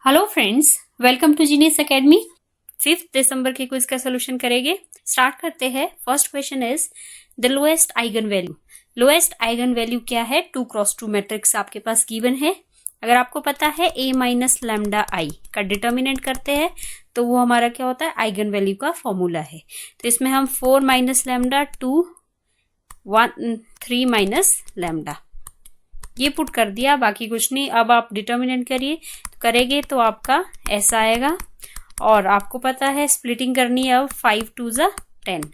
Hello friends, welcome to Genius Academy. 5 दिसंबर के quiz का सोल्यूशन करेंगे। स्टार्ट करते हैं। First question is the lowest eigenvalue. Lowest eigenvalue क्या है? 2x2 मैट्रिक्स आपके पास गिवन है। अगर आपको पता है a माइनस लैम्डा आई का डिटर्मिनेंट करते हैं तो वो हमारा क्या होता है? आइगन वैल्यू का फॉर्मूला है। तो इसमें हम 4 माइनस लैम्डा 2 1 3 माइनस लैम्डा ये पुट कर दिया, बाकी कुछ नहीं। अब आप डिटर्मिनेंट करेंगे तो आपका ऐसा आएगा। और आपको पता है स्प्लिटिंग करनी है अब 5 2 10,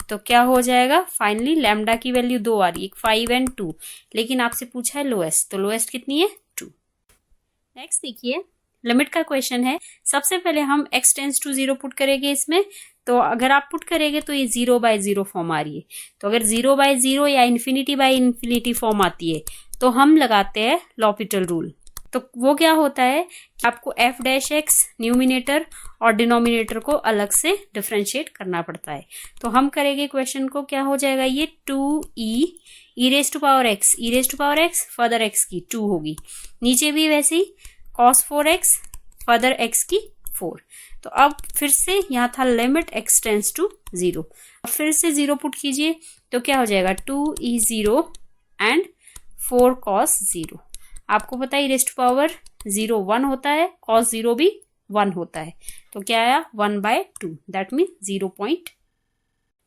तो क्या हो जाएगा? फाइनली लैम्डा की वैल्यू 2 आ रही है, 5 एंड 2, लेकिन आपसे पूछा है लोएस्ट, तो लोएस्ट कितनी है? 2। नेक्स्ट देखिए, लिमिट का क्वेश्चन है। सबसे पहले हम x टेंस टू 0 पुट करेंगे इसमें। तो अगर आप पुट करेंगे तो ये 0/0 फॉर्म आ रही है। तो अगर 0/0 या इन्फिनिटी फॉर्म आती है तो हम लगाते हैं लॉपिटल रूल। तो वो क्या होता है, आपको f' न्यूमिनेटर और डिनोमिनेटर को अलग से डिफरेंशिएट करना पड़ता है। तो हम करेंगे क्वेश्चन को, क्या हो जाएगा ये 2e raise to power x further x की 2 होगी। नीचे भी वैसे ही cos 4x फर्दर x की 4। तो अब फिर से यहाँ था लिमिट x टेंस टू 0। अब फिर से 0 पुट कीजिए तो क्या हो जाएगा? 2e 0 and 4 cos 0। आपको पता है रेज़ टू पावर 0 1 होता है, cos 0 भी 1 होता है। तो क्या आया? 1/2, that mean 0.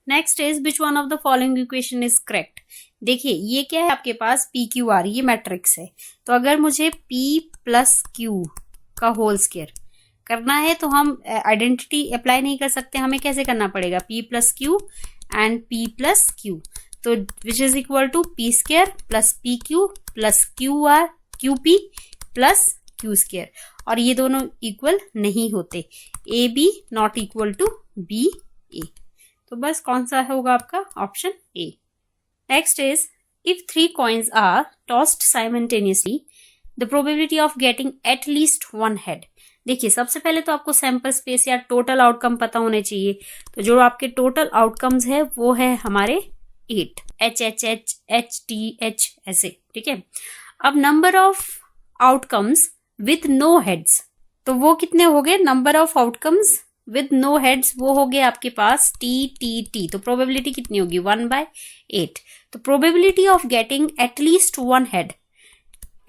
Next is which one of the following equation is correct. देखिए ये क्या है आपके पास? पी क्यू आर, ये मैट्रिक्स है। तो अगर मुझे p प्लस क्यू का होल स्क्वायर करना है तो हम आइडेंटिटी अप्लाई नहीं कर सकते। हमें कैसे करना पड़ेगा? p plus Q and p plus Q, तो which is equal to P square plus P Q plus Q R Q P plus Q square. और ये दोनों इक्वल नहीं होते, A B not equal to B A. तो बस कौन सा होगा आपका? Option A. Next is if 3 coins are tossed simultaneously the probability of getting at least 1 head. देखिए सबसे पहले तो आपको सैंपल स्पेस या टोटल आउटकम पता होने चाहिए। तो जो आपके टोटल आउटकम्स है वो है हमारे 8, H H H H T H ऐसे, ठीक है। अब number of outcomes with no heads, तो वो कितने हो गए? Number of outcomes with no heads वो हो गए आपके पास T T T। तो प्रोबेबिलिटी कितनी होगी? 1/8। तो probability of getting at least 1 head,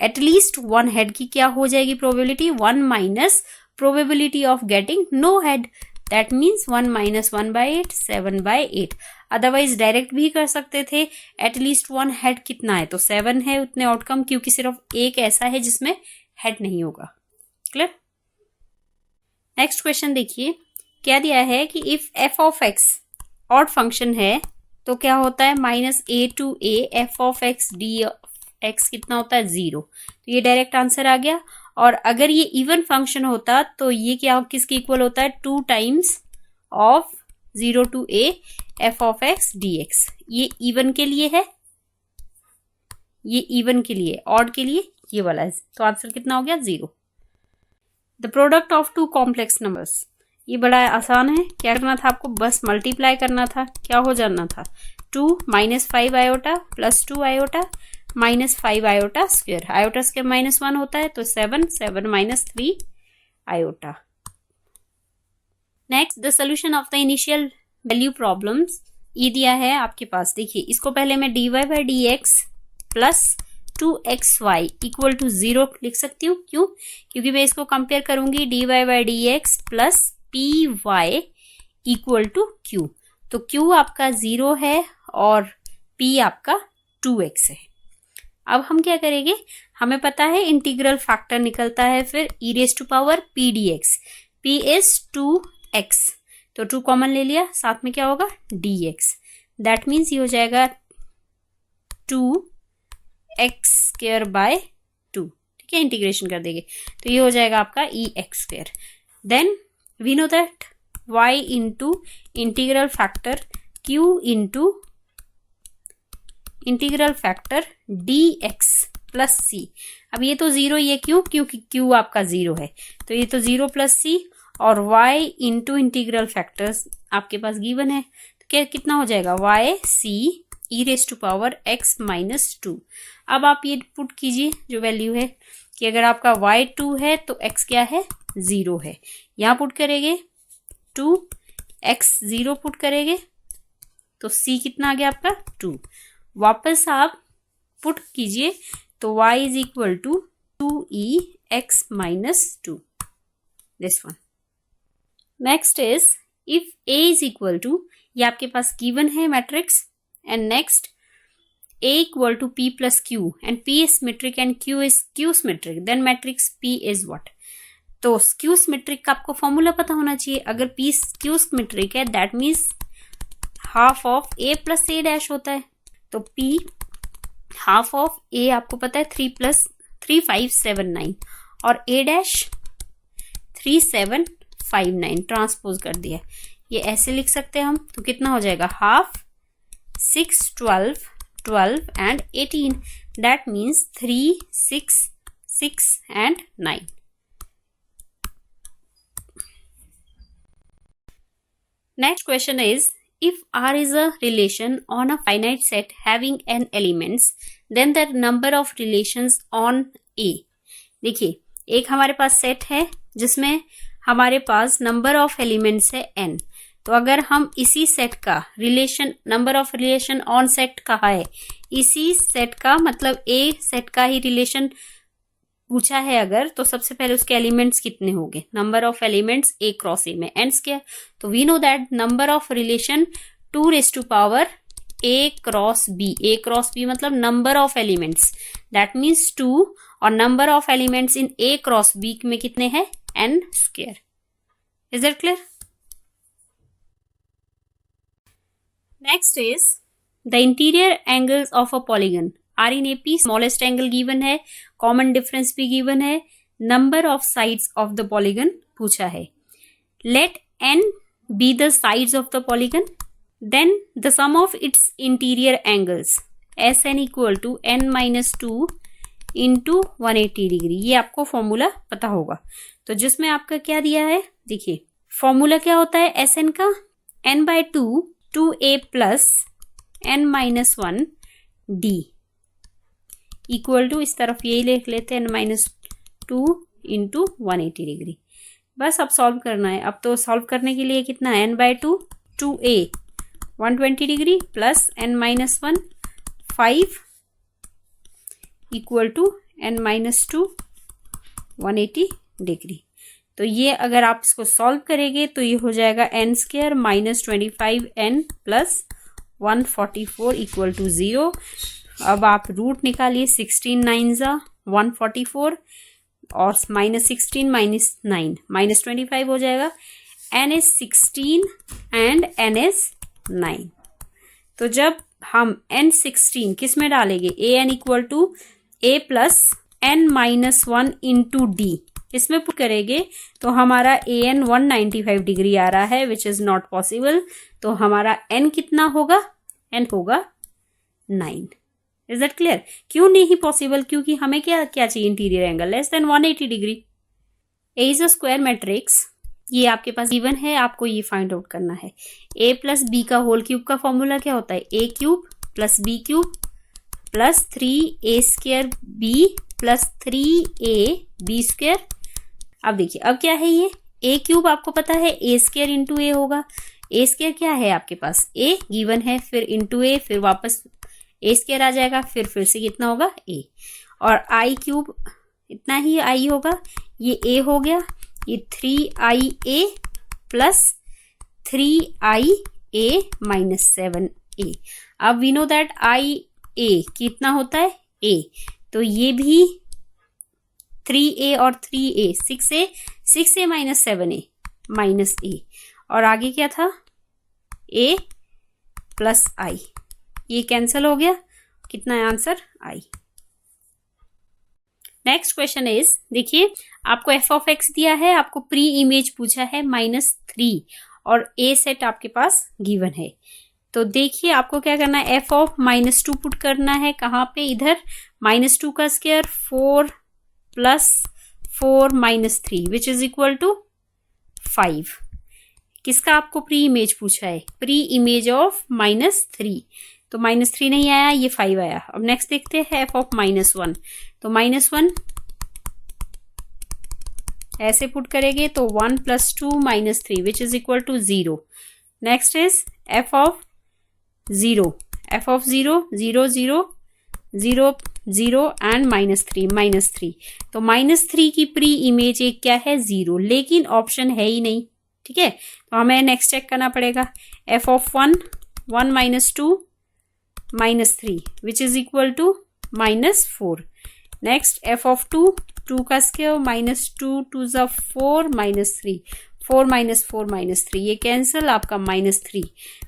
at least 1 head की क्या हो जाएगी probability? 1 minus probability of getting no head, that means 1 minus 1/8 7/8। Otherwise direct भी कर सकते थे। एटलीस्ट 1 हेड कितना है? तो 7 है उतने आउटकम, क्योंकि सिर्फ एक ऐसा है जिसमें हेड नहीं होगा। क्लियर? नेक्स्ट क्वेश्चन देखिए, क्या दिया है कि if f of x odd function है तो क्या होता है? -a to a f of x d x कितना होता है? 0। तो ये डायरेक्ट आंसर आ गया। और अगर ये इवन फंक्शन होता तो ये क्या किसके इक्वल होता है? 2 times of 0 to a f of x dx। ये इवन के लिए है, ये इवन के लिए, ऑड के लिए ये वाला है। तो आंसर कितना हो गया? 0। The product of 2 complex numbers, ये बड़ा आसान है। क्या करना था आपको? बस मल्टीप्लाई करना था। क्या हो जाना था? 2 - 5 iota plus 2 iota minus 5 iota square. Iota square -1 होता है, तो 7 - 3 iota. Next the solution of the initial value problems, ये दिया है आपके पास। देखिए इसको पहले मैं dy/dx plus 2xy equal to 0 लिख सकती हूँ। क्यों? क्योंकि मैं इसको कंपेयर करूंगी dy/dx plus py equal to q। तो q आपका 0 है और p आपका 2x है। अब हम क्या करेंगे? हमें पता है इंटीग्रल फैक्टर निकलता है फिर e raise to power p dx। p is 2x, तो 2 कॉमन ले लिया, साथ में क्या होगा? dx। दैट मीन्स ये हो जाएगा 2x²/2, ठीक है। इंटीग्रेशन कर देंगे तो ये हो जाएगा आपका ex²। Then we know that y into integral factor q into integral factor dx plus c। अब ये तो 0, ये क्यों? क्योंकि q आपका 0 है, तो ये तो 0 प्लस c। और y इंटू इंटीग्रल फैक्टर्स आपके पास गिवन है, तो क्या कितना हो जाएगा? y c e raise to power x -2। अब आप ये पुट कीजिए जो वैल्यू है, कि अगर आपका y 2 है तो x क्या है 0 है। यहां पुट करेंगे 2, x 0 पुट करेंगे तो c कितना आ गया आपका 2। वापस आप पुट कीजिए तो y is equal to 2e(x - 2). This one. Next is if a is equal to, ये आपके पास गिवन है matrix, and next a equal to p plus q and p is symmetric and q is q symmetric, then matrix p is what? तो q symmetric का आपको formula पता होना चाहिए। अगर p q symmetric है that means half of a plus a dash होता है। तो p हाफ ऑफ a आपको पता है 3 + 3 5 7 9 और a डैश 3 7 5 9 ट्रांसपोज कर दिया। ये ऐसे लिख सकते हैं हम। तो कितना हो जाएगा half 6 12 12 and 18, that means 3 6 6 and 9. Next question is, if R is a relation on a finite set having n elements, then the number of relations on A। देखिए एक हमारे पास सेट है जिसमें हमारे पास नंबर ऑफ एलिमेंट्स है n। तो अगर हम इसी सेट का relation, number of relation on set कहा है, इसी सेट का मतलब ए सेट का ही रिलेशन पूछा है अगर, तो सबसे पहले उसके एलिमेंट्स कितने होंगे, number of elements a cross a में n स्क्वायर। तो we know that number of relation 2⁻⁴ a cross b मतलब number of elements, that means 2, और number of elements in a cross b में कितने हैं n square. Is that clear? Next is the interior angles of a polygon are in AP, smallest angle given है, common difference भी given है, number of sides of the polygon पूछा है। Let n be the sides of the polygon, then the sum of its interior angles Sn equal to n - 2 into 180 degree. ये आपको formula पता होगा। तो जिसमें आपका क्या दिया है, देखिए फॉर्मूला क्या होता है Sn का, n/2 2a plus n - 1 d equal to, इस तरफ यही लिख लेते हैं n - 2 इंटू 180 डिग्री। बस अब सॉल्व करना है। अब तो सॉल्व करने के लिए कितना है, n/2 2a 120 degree plus n - 1 5 equal to n - 2 180 degree. तो ये अगर आप इसको सॉल्व करेंगे तो ये हो जाएगा n² - 25n plus 144 equal to 0। अब आप रूट निकालिए, 16 9 144 और -16 -9 -25 हो जाएगा। n is 16 and n is 9। तो जब हम n 16 किस में डालेंगे, an equal to a plus n - 1 into d, इसमें पुट करेंगे तो हमारा an 195 डिग्री आ रहा है, विच इज नॉट पॉसिबल। तो हमारा n कितना होगा, n होगा 9। Is that clear? क्यों नहीं पॉसिबल? क्योंकि हमें क्या चाहिए, interior angle less than 180 degree. A is a square matrix, ये आपके पास गिवन है, आपको ये फाइंड आउट करना है। a प्लस b का होल क्यूब का फॉर्मूला क्या होता है, a³ plus b³ plus 3a² b plus 3ab²। अब देखिए अब क्या है, ये a³ आपको पता है a² इंटू a होगा। a² क्या है आपके पास, a गिवन है, फिर इंटू a, फिर वापस a² आ जाएगा, फिर से कितना होगा a, और i³ इतना ही i होगा, ये a हो गया, ये 3ia प्लस 3ia - 7a। अब वी नो दैट ia कितना होता है a, तो ये भी 3a और 3a 6a 6a - 7a minus a, और आगे क्या था a प्लस i, ये कैंसिल हो गया, कितना है answer i। Next question is, देखिए आपको f(x) दिया है, आपको प्री इमेज पूछा है -3 और a सेट आपके पास गिवन है। तो देखिए आपको क्या करना है, f(-2) पुट करना है, कहाँ पे, इधर -2 का square 4 plus 4 - 3 which is equal to 5। किसका आपको प्री इमेज पूछा है, प्री इमेज ऑफ -3, तो -3 नहीं आया, ये 5 आया। अब नेक्स्ट देखते हैं f(-1), तो -1 ऐसे पुट करेंगे तो 1 + 2 - 3 which is equal to 0. Next is f of 0. f of 0 0 0 0 0 and -3. तो -3 की प्री इमेज एक क्या है 0, लेकिन ऑप्शन है ही नहीं. ठीक है, तो हमें नेक्स्ट चेक करना पड़ेगा. f of 1 1 - 2 -3 which is equal to -4. Next f of 2 2 का स्क्वायर -2 2 ज़ा 4 -3 4 - 4 -3 ये कैंसिल, आपका -3.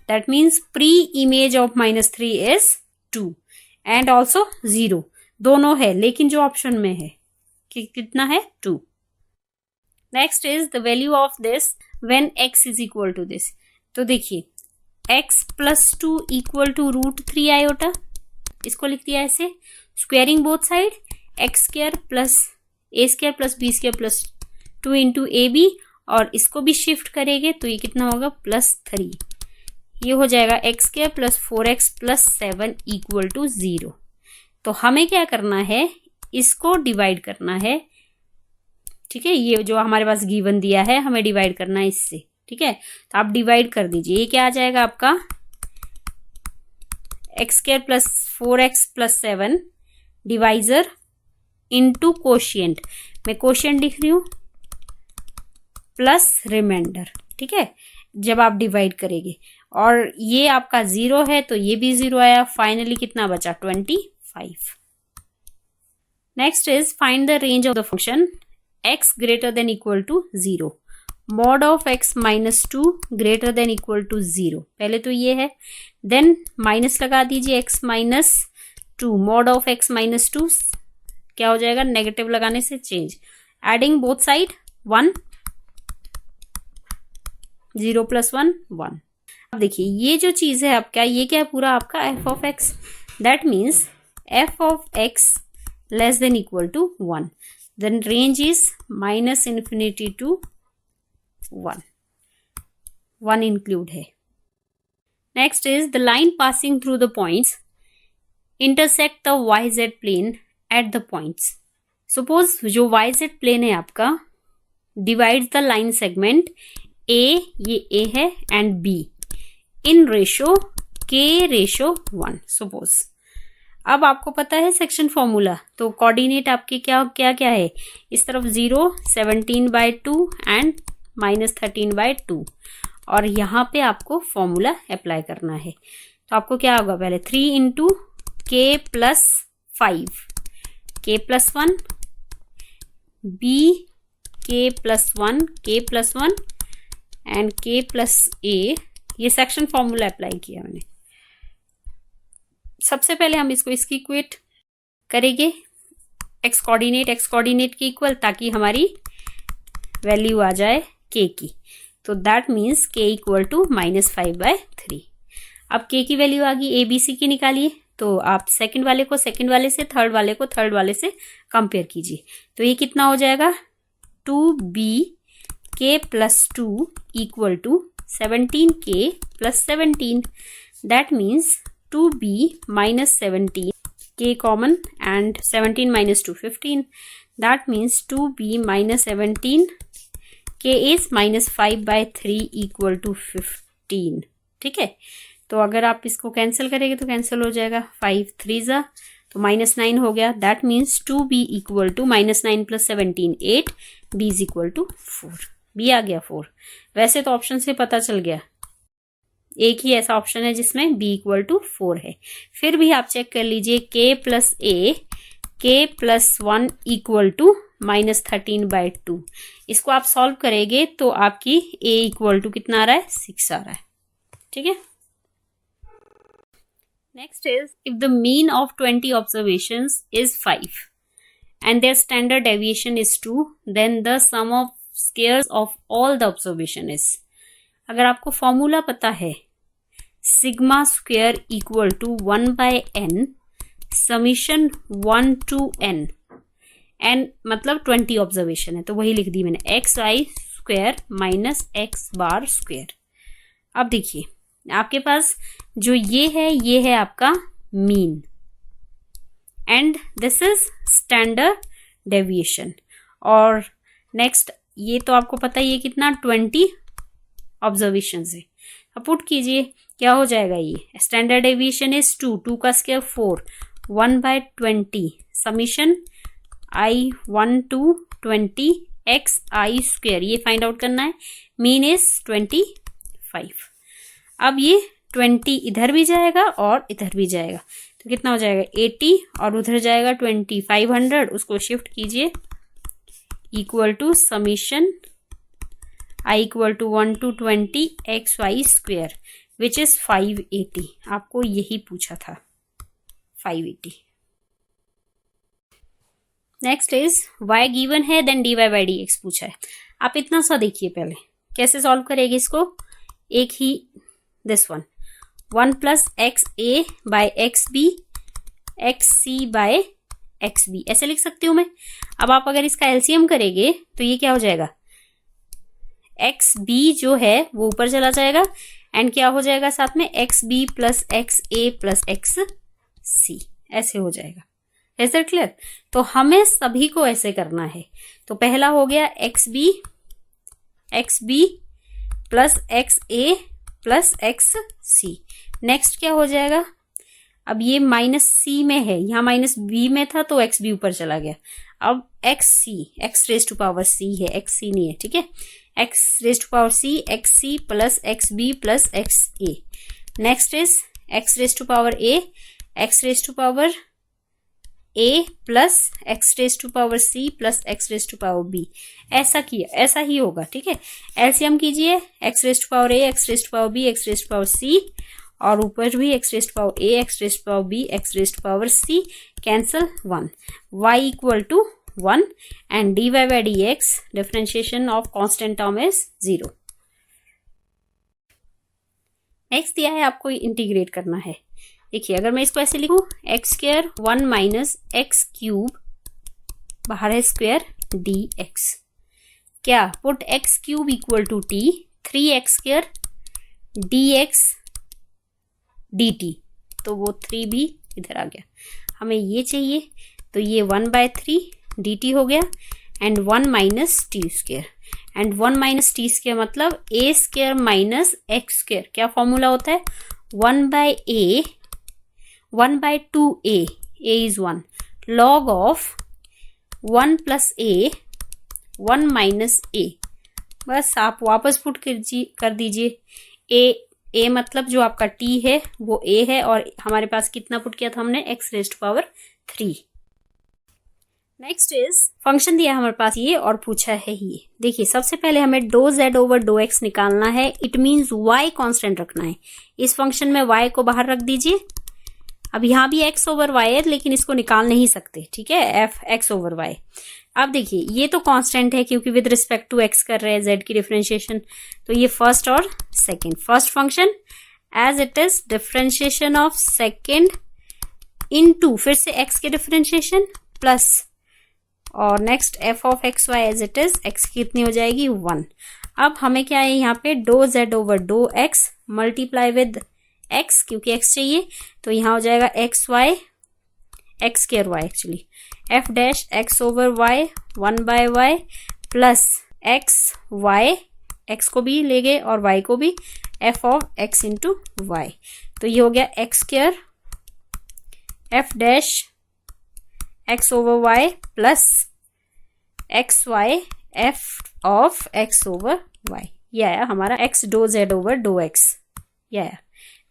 That means pre image of -3 is 2 and also 0. दोनों है, लेकिन जो ऑप्शन में है कि कितना है 2. Next is the value of this when x is equal to this. तो देखिए x + 2 इक्वल टू √3 आयोटा, इसको लिख दिया ऐसे. Squaring both side x² + a² + b² + 2 into ab, और इसको भी शिफ्ट करेंगे तो ये कितना होगा +3. ये हो जाएगा x² + 4x + 7 इक्वल टू 0. तो हमें क्या करना है, इसको डिवाइड करना है. ठीक है, ये जो हमारे पास गिवन दिया है हमें डिवाइड करना है इससे. ठीक है, तो आप डिवाइड कर दीजिए. ये क्या आ जाएगा आपका x² + 4x + 7 divisor into quotient. मैं कोशिएंट लिख रही हूं प्लस रिमाइंडर. ठीक है, जब आप डिवाइड करेंगे, और ये आपका 0 है तो ये भी 0 आया. फाइनली कितना बचा 25. Next is find the range of the function x greater than equal to 0. mod of x - 2 greater than equal to 0. पहले तो ये है, देन माइनस लगा दीजिए x - 2. mod of x - 2 क्या हो जाएगा, नेगेटिव लगाने से चेंज. Adding both side 1 0 + 1 1. अब देखिए ये जो चीज है आपका, ये क्या है पूरा आपका f of x. That means f of x less than equal to 1. then range is -∞ to 1. 1 include है. Next is the line passing through the points intersect the yz plane at the points. Suppose जो yz plane है आपका divides the line segment A, ये A है, and B in ratio k/1. Suppose अब आपको पता है सेक्शन फॉर्मूला, तो कोऑर्डिनेट आपके क्या क्या क्या है, इस तरफ 0 17/2 एंड -13/2, और यहाँ पे आपको फॉर्मूला अप्लाई करना है. तो आपको क्या होगा, पहले 3 × k + 5 k + 1 b k + 1 k + 1 and k + a. ये सेक्शन फॉर्मूला अप्लाई किया मैंने. सबसे पहले हम इसको इसकी इक्वेट करेंगे x कोऑर्डिनेट के इक्वल, ताकि हमारी वैल्यू आ जाए k की. तो दैट मीन्स k = -5/3. अब k की वैल्यू आ गई, a b c की निकालिए. तो आप सेकंड वाले को सेकंड वाले से, थर्ड वाले को थर्ड वाले से कंपेयर कीजिए. तो ये कितना हो जाएगा 2b k + 2 equal to 17k + 17. That means 2b - 17 k common and 17 - 2 15. that means 2b - 17 k is -5/3 equal to 15. ठीक है, तो अगर आप इसको कैंसिल करेंगे तो कैंसिल हो जाएगा. 5 3 ज़ा तो -9 हो गया. That means 2b equal to -9 + 17 8. b is equal to 4. b आ गया 4. वैसे तो ऑप्शन से पता चल गया, एक ही ऐसा ऑप्शन है जिसमें b = 4 है. फिर भी आप चेक कर लीजिए k + a k + 1 equal to -13/2. इसको आप सॉल्व करेंगे तो आपकी a इक्वल टू कितना आ रहा है 6 आ रहा है. ठीक है, next is if the mean of 20 observations is 5 and their standard deviation is 2, then the sum of squares of all the observation is. अगर आपको फॉर्मूला पता है sigma square equal to 1/n summation 1 to n. n मतलब 20 observation है तो वही लिख दी मैंने, xi square minus x bar square. अब देखिए आपके पास जो ये है आपका mean and this is standard deviation, और नेक्स्ट ये तो आपको पता ही है कितना 20 ऑब्जर्वेशन है। अब पुट कीजिए क्या हो जाएगा, ये स्टैंडर्ड डेविएशन इज 2 का square 4 1/20 summation I1 to 20 x I square, ये फाइंड आउट करना है। Mean is 25। अब ये 20 इधर भी जाएगा और इधर भी जाएगा तो कितना हो जाएगा 80 और उधर जाएगा 20 500, उसको शिफ्ट कीजिए equal to summation I equal to 1 to 20 x y square which is 580। आपको यही पूछा था 580। नेक्स्ट इज y गिवन है देन dy by dx पूछा है। आप इतना सा देखिए पहले कैसे सॉल्व करेंगे इसको। एक ही this one 1 plus X A by X B X C by X B ऐसे लिख सकती हूं मैं। अब आप अगर इसका एलसीएम करेंगे तो ये क्या हो जाएगा, एक्स बी जो है वो ऊपर चला जाएगा एंड क्या हो जाएगा साथ में एक्स बी प्लस एक्स ए प्लस एक्स सी ऐसे हो जाएगा। Is that clear? तो हमें सभी को ऐसे करना है। तो पहला हो गया एक्स बी प्लस एक्स ए प्लस एक्स सी। नेक्स्ट क्या हो जाएगा, अब ये माइनस सी में है, यहाँ माइनस बी में था तो एक्स बी ऊपर चला गया। अब X C X raise to power C है, एक्स सी नहीं है, ठीक है। X raise to power C X C plus X B plus X A. Next is X raise to power A X raise to power A plus X raise to power C plus X raise to power B. ऐसा किया, ऐसा ही होगा, ठीक है। LCM कीजिए X raise to power A X raise to power B X raise to power C और ऊपर भी X raise to power A X raise to power B X raise to power C, cancel 1, y equal to 1 and dy by dx differentiation of constant term is 0। Next दिया है आपको integrate करना है। देखिए अगर मैं इसको ऐसे लिखूं x square 1 minus x cube बाहर है स्क्वायर डी एक्स, क्या put x cube equal to t 3x square d x d t, तो वो 3 भी इधर आ गया। हमें ये चाहिए तो ये 1/3 dt हो गया and 1 minus T square and 1 minus T square मतलब a square minus x square. क्या फॉर्मूला होता है 1/2a, a is 1 log of 1 plus a 1 minus a। बस आप वापस पुट कर दीजिए। a मतलब जो आपका t है वो a है और हमारे पास कितना पुट किया था हमने x raise to power 3। Next is function दिया हमारे पास ये और पूछा है ये। देखिए सबसे पहले हमें dow z over dow x निकालना है। इट मीन्स y कांस्टेंट रखना है। इस फंक्शन में y को बाहर रख दीजिए। अब यहाँ भी x ओवर y है लेकिन इसको निकाल नहीं सकते, ठीक है, f x ओवर y। अब देखिए ये तो कांस्टेंट है क्योंकि विद रिस्पेक्ट टू x कर रहे हैं z की डिफरेंशिएशन, तो ये फर्स्ट और second. First function as it is differentiation of second into फिर से x के डिफरेंशिएशन प्लस और next f of x y as it is x की कितनी हो जाएगी 1। अब हमें क्या है यहाँ पे dow z over dow x multiply with x क्योंकि x चाहिए तो यहाँ हो जाएगा x y x square y actually f dash x over y 1/y plus x y x को भी ले गए और y को भी f of x into y. तो ये हो गया x square f dash x over y plus x y f of x over y। ये आया हमारा x dow z over dow x। ये आया।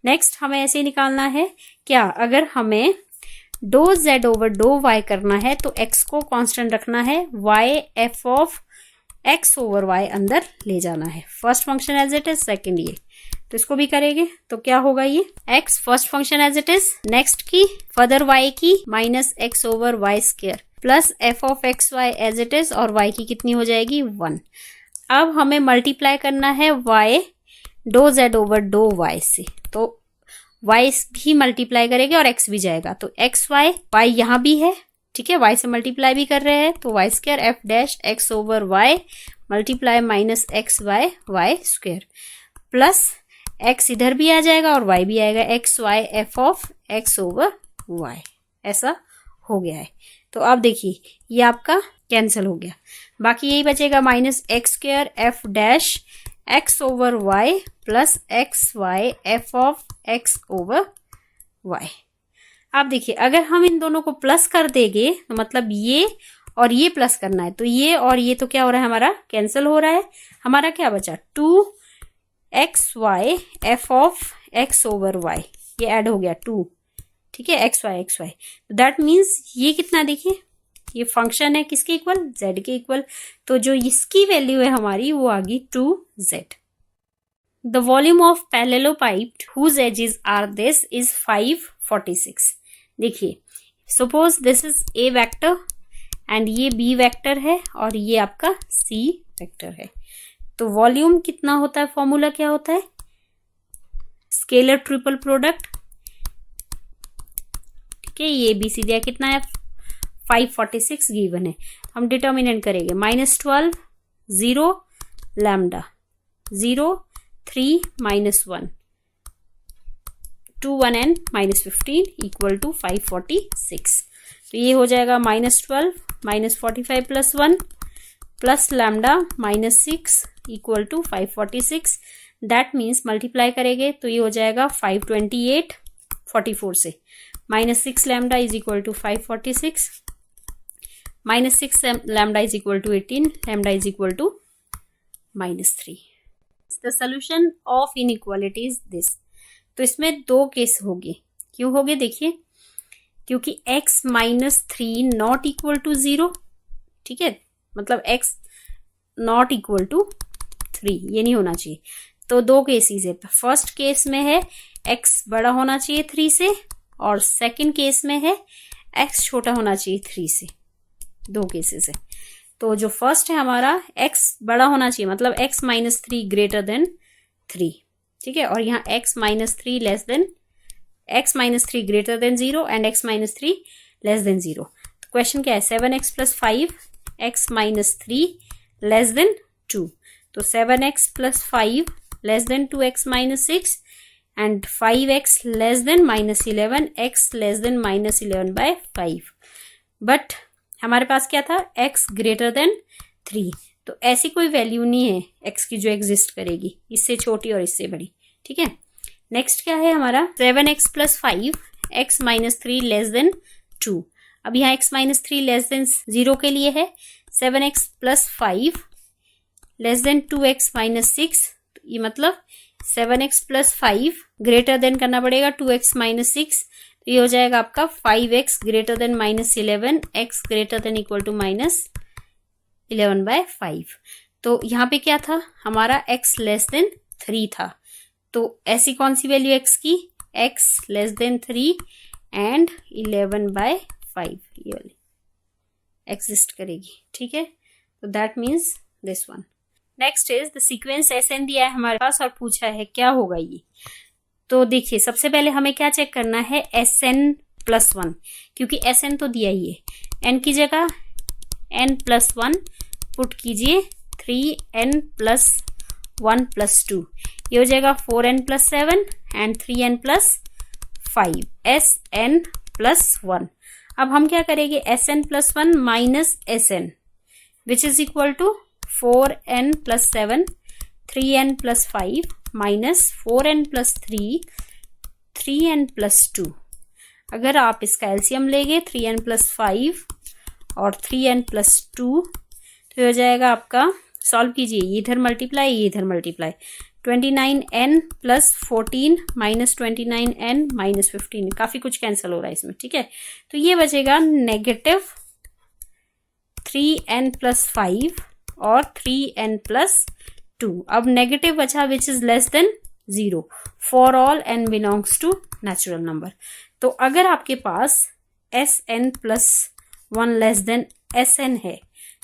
नेक्स्ट हमें ऐसे निकालना है क्या, अगर हमें dow z over dow y करना है तो x को कांस्टेंट रखना है, y f of x over y अंदर ले जाना है। First function as it is, second ये, तो इसको भी करेंगे तो क्या होगा ये x first function as it is, next की फर्दर y की minus x over y square plus f of x y as it is और y की कितनी हो जाएगी 1। अब हमें मल्टीप्लाई करना है y dow z over dow y से, तो y भी मल्टीप्लाई करेंगे और x भी जाएगा तो एक्स वाई y यहाँ भी है, ठीक है, y से मल्टीप्लाई भी कर रहे हैं तो y square f dash x over y multiply minus x y y square plus x इधर भी आ जाएगा और y भी आएगा x y f of x over y। ऐसा हो गया है। तो अब देखिए ये आपका कैंसिल हो गया, बाकी यही बचेगा minus x square f dash x over y plus x y f of x over y. अब देखिए अगर हम इन दोनों को प्लस कर देंगे तो मतलब ये और ये प्लस करना है, तो ये और ये तो क्या हो रहा है हमारा कैंसिल हो रहा है। हमारा क्या बचा 2xy f of x over y, ये ऐड हो गया 2, ठीक है, एक्स वाई दैट मीन्स ये कितना देखिए ये फंक्शन है किसके इक्वल, z के इक्वल, तो जो इसकी वैल्यू है हमारी वो आ गई 2z। The volume of parallelepiped whose edges are this is 546। देखिए suppose this is A vector and ये बी वेक्टर है और ये आपका सी वेक्टर है, तो वॉल्यूम कितना होता है, फॉर्मूला क्या होता है, स्केलर ट्रिपल प्रोडक्ट, ठीक है, ये बी सी दिया कितना है 546 गिवन है, हम डिटर्मिनेंट करेंगे -12 0 लैम्डा 0 3 -1 2 1 n -15 इक्वल टू 546। तो ये हो जाएगा -12 -45 plus 1 plus lambda -6 equal to 546। That means multiply करेंगे तो ये हो जाएगा 528 44 से, -6 lambda is equal to 546 -6 lambda is equal to 18, lambda is equal to -3। The solution of inequality is this। तो इसमें दो केस होंगे, क्यों होंगे देखिए, क्योंकि x -3 नॉट इक्वल टू 0, ठीक है, मतलब x नॉट इक्वल टू 3, ये नहीं होना चाहिए। तो दो केसेस है, फर्स्ट केस में है x बड़ा होना चाहिए 3 से और सेकंड केस में है x छोटा होना चाहिए 3 से, दो केसेस है। तो जो फर्स्ट है हमारा x बड़ा होना चाहिए, मतलब x -3 ग्रेटर देन 3, ठीक है, और यहाँ x -3 less than x -3 greater than 0 and x -3 less than 0। तो क्वेश्चन क्या है 7x + 5 x -3 लेस देन 2, तो 7x + 5 less than 2x -6 and 5x less than -11 x less than -11/5। But हमारे पास क्या था x ग्रेटर देन 3, तो ऐसी कोई वैल्यू नहीं है x की जो एग्जिस्ट करेगी, इससे छोटी और इससे बड़ी, ठीक है। नेक्स्ट क्या है हमारा 7x + 5 x -3 लेस देन 2। अब यहाँ x -3 लेस देन 0 के लिए है 7x + 5 लेस देन 2x -6, तो ये मतलब 7x + 5 ग्रेटर देन करना पड़ेगा 2x -6, तो ये हो जाएगा आपका 5x greater than -11 x greater than equal to -11/5। तो यहाँ पे क्या था हमारा x लेस देन 3 था, तो ऐसी कौन सी वैल्यू x की, x लेस देन 3 एंड 11/5 ये वाली एग्जिस्ट करेगी, ठीक है। तो that means this one. Next is the sequence SN दिया है हमारे पास और पूछा है क्या होगा ये। तो देखिए सबसे पहले हमें क्या चेक करना है SN + 1, क्योंकि SN तो दिया ही है, n की जगह n + 1 पुट कीजिए 3n + 1 + 2, ये हो जाएगा 4n + 7 एंड 3n + 5 SN + 1। अब हम क्या करेंगे SN + 1 minus SN which is equal to 4n + 7 3n + 5 minus 4n + 3 3n + 2। अगर आप इसका एलसीएम लेंगे 3n + 5 और 3n + 2 तो हो जाएगा आपका, सॉल्व कीजिए, ये इधर मल्टीप्लाई ये इधर multiply, 29n + 14 minus 29n minus 15, काफी कुछ कैंसिल हो रहा है इसमें, ठीक है। तो ये बचेगा -3n + 5 और 3n + 2। अब नेगेटिव बचा which is less than 0 for all n belongs to natural number. तो अगर आपके पास SN + 1 लेस देन SN है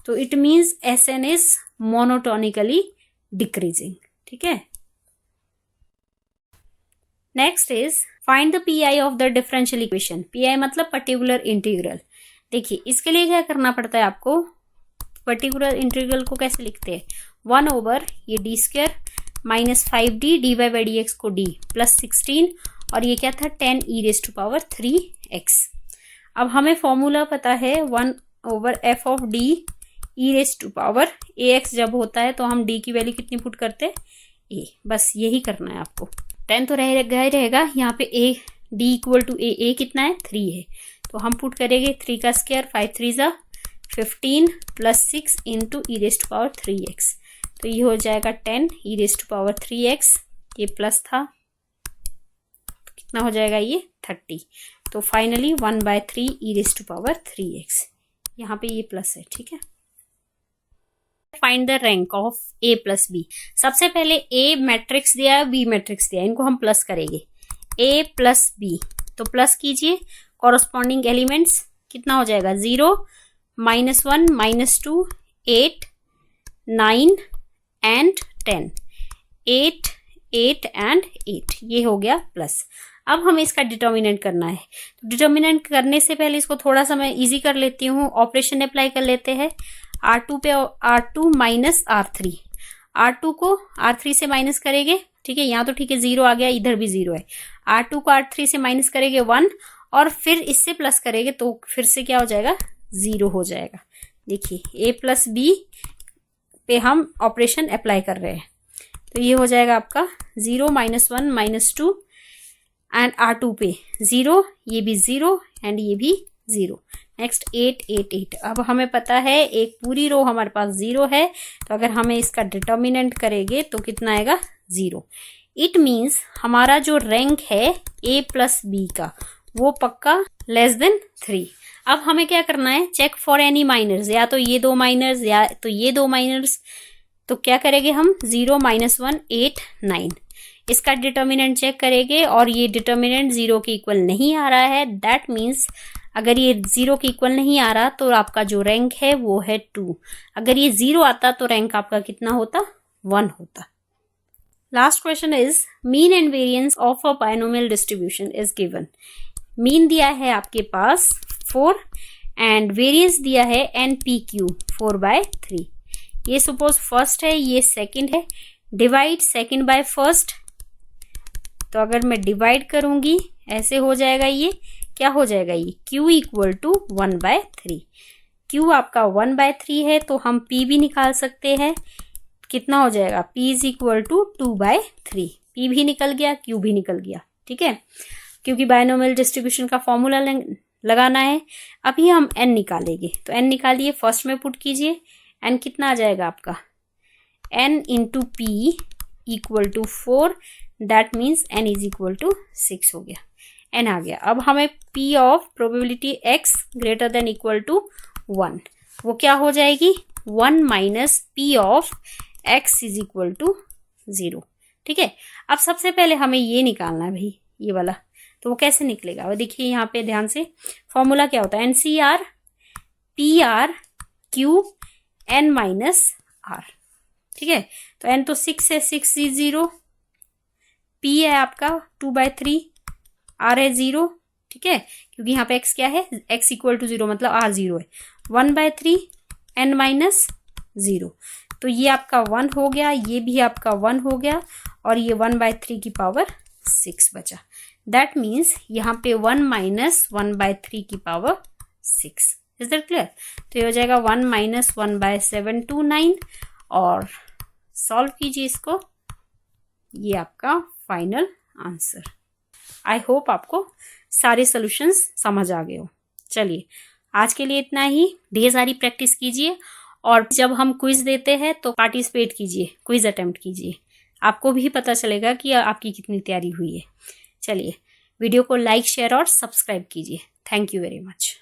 तो it means SN is monotonically decreasing, ठीक है। Next is find the PI of the differential equation. PI मतलब particular integral. देखिए इसके लिए क्या करना पड़ता है आपको, पर्टिकुलर इंटीग्रल को कैसे लिखते हैं 1/, ये d² -5d dy/dx को d +16 और ये क्या था 10e⁻³ 3x। अब हमें फॉर्मूला पता है 1/f of d e raise to power A x जब होता है तो हम डी की वैल्यू कितनी पुट करते हैं, ए। बस यही करना है आपको। 10 तो रहेगा यहाँ पे ए, डी इक्वल टू ए कितना है 3 है, तो हम पुट करेंगे 3 का स्क्वायर, 5 3 ज़ा 15 plus 6 into e raise to power 3x, तो ये हो जाएगा 10 ई रेज टू पावर 3x, ये प्लस था तो कितना हो जाएगा ये 30, तो finally 1/3 e raise to power 3x, यहाँ पे ये प्लस है, ठीक है। Find the rank of a plus b. सबसे पहले a मैट्रिक्स दिया है, b मैट्रिक्स दिया है, इनको हम प्लस करेंगे। a प्लस b, तो प्लस कीजिए, कॉरस्पॉन्डिंग एलिमेंट्स कितना हो जाएगा 0 -1 -2 8 9 एंड 10, 8 8 एंड 8, ये हो गया प्लस। अब हमें इसका डिटर्मिनेंट करना है, तो डिटर्मिनेंट करने से पहले इसको थोड़ा सा मैं इजी कर लेती हूँ, ऑपरेशन अप्लाई कर लेते हैं। R2 पे R2 माइनस R3, R2 को R3 से माइनस करेंगे, ठीक है, यहाँ तो ठीक है 0 आ गया, इधर भी 0 है। R2 को R3 से माइनस करेंगे 1, और फिर इससे प्लस करेंगे तो फिर से क्या हो जाएगा 0 हो जाएगा। देखिए a प्लस बी पे हम ऑपरेशन अप्लाई कर रहे हैं, तो ये हो जाएगा आपका 0 -1 -2 एंड R2 पे 0, ये भी 0 एंड ये भी 0। नेक्स्ट 8 8 8, अब हमें पता है एक पूरी रो हमारे पास 0 है, तो अगर हमें इसका डिटर्मिनेंट करेंगे तो कितना आएगा 0। इट मीन्स हमारा जो रैंक है a प्लस बी का वो पक्का लेस देन 3। अब हमें क्या करना है, चेक फॉर एनी माइनर्स, या तो ये 2 माइनर्स या तो ये 2 माइनर्स, तो क्या करेंगे हम 0 -1 8 9, इसका डिटर्मिनेंट चेक करेंगे और ये डिटर्मिनेंट 0 के इक्वल नहीं आ रहा है। दैट मीन्स अगर ये 0 के इक्वल नहीं आ रहा तो आपका जो रैंक है वो है 2। अगर ये 0 आता तो रैंक आपका कितना होता 1 होता। Last question is mean and variance of a binomial distribution is given. Mean दिया है आपके पास 4 एंड वेरिएंस दिया है NPQ 4/3। ये सपोज फर्स्ट है, ये सेकंड है, डिवाइड सेकंड बाय फर्स्ट, तो अगर मैं डिवाइड करूंगी ऐसे हो जाएगा, ये क्या हो जाएगा, ये Q इक्वल टू 1/3। Q आपका 1/3 है तो हम P भी निकाल सकते हैं, कितना हो जाएगा P is equal to 2/3। P भी निकल गया, Q भी निकल गया, ठीक है, क्योंकि बायनोमियल डिस्ट्रीब्यूशन का फॉर्मूला लगाना है। अभी हम n निकालेंगे, तो n निकालिए, फर्स्ट में पुट कीजिए, n कितना आ जाएगा आपका n into P equal to 4, that means n is equal to 6 हो गया, n आ गया। अब हमें P of probability x greater than equal to 1, वो क्या हो जाएगी 1 minus P of x is equal to 0, ठीक है। अब सबसे पहले हमें ये निकालना है भाई, ये वाला, तो वो कैसे निकलेगा, वो देखिए यहाँ पे ध्यान से, फॉर्मूला क्या होता है NCR PR Q n minus R, ठीक है। तो n तो 6 है, 6 is 0, P है आपका 2/3, R है 0, ठीक है, क्योंकि यहाँ पे x क्या है, x इक्वल टू 0 मतलब R 0 है, 1/3 n माइनस 0, तो ये आपका 1 हो गया, ये भी आपका 1 हो गया, और ये 1/3 की पावर 6 बचा। दैट मीन्स यहाँ पे 1 माइनस 1/3 की पावर 6। Is that clear? तो ये हो जाएगा 1 माइनस 1/729, और सॉल्व कीजिए इसको, ये आपका फाइनल आंसर। आई होप आपको सारे सॉल्यूशंस समझ आ गए हो। चलिए आज के लिए इतना ही, ढेर सारी प्रैक्टिस कीजिए, और जब हम क्विज देते हैं तो पार्टिसिपेट कीजिए, क्विज अटेम्प्ट कीजिए, आपको भी पता चलेगा कि आपकी कितनी तैयारी हुई है। चलिए वीडियो को लाइक शेयर और सब्सक्राइब कीजिए। Thank you very much.